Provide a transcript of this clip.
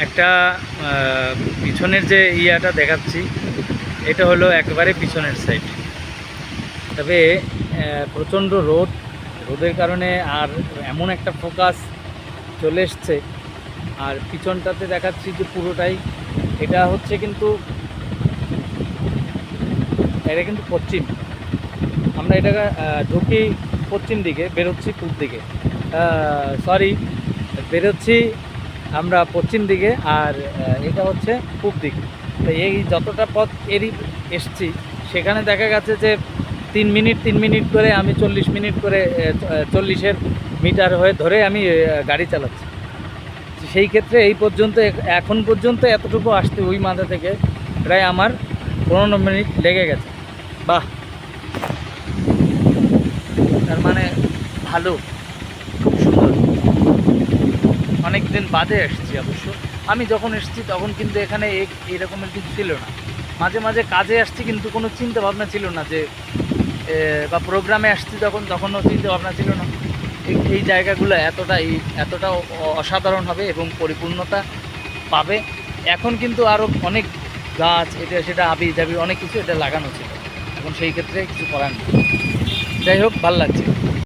একটা পিছনের যে ইয়াটা দেখাচ্ছি, এটা হলো একেবারে পিছনের সাইড। তবে প্রচণ্ড রোদের কারণে আর এমন একটা ফোকাস চলে এসছে। আর পিছনটাতে দেখাচ্ছি যে পুরোটাই এটা হচ্ছে, কিন্তু এটা কিন্তু পশ্চিম। আমরা এটা ঢুকি পশ্চিম দিকে, বেরোচ্ছি পূর্ব দিকে, সরি বেরোচ্ছি আমরা পশ্চিম দিকে, আর এটা হচ্ছে পূব দিকে। তো এই যতটা পথ এসছি, সেখানে দেখা গেছে যে 3 মিনিট করে আমি 40 মিনিট করে 40-এর মিটার হয়ে ধরে আমি গাড়ি চালাচ্ছি। সেই ক্ষেত্রে এই পর্যন্ত এখন পর্যন্ত এতটুকু আসতে ওই মাথা থেকে প্রায় আমার 15 মিনিট লেগে গেছে। বাহ, তার মানে ভালো, খুব সুন্দর। অনেক দিন বাদে এসেছি অবশ্য। আমি যখন এসেছি তখন কিন্তু এখানে এইরকমের কিছু ছিল না। মাঝে মাঝে কাজে আসছি, কিন্তু কোনো চিন্তা ভাবনা ছিল না যে, বা প্রোগ্রামে আসছি তখনও চিন্তা ভাবনা ছিল না এই জায়গাগুলো এতটা অসাধারণ হবে এবং পরিপূর্ণতা পাবে। এখন কিন্তু আরও অনেক গাছ, এটা সেটা হাবি জাবি অনেক কিছু এটা লাগানো ছিল, এখন সেই ক্ষেত্রে কিছু করার নেই। যাই হোক, ভালো লাগছে।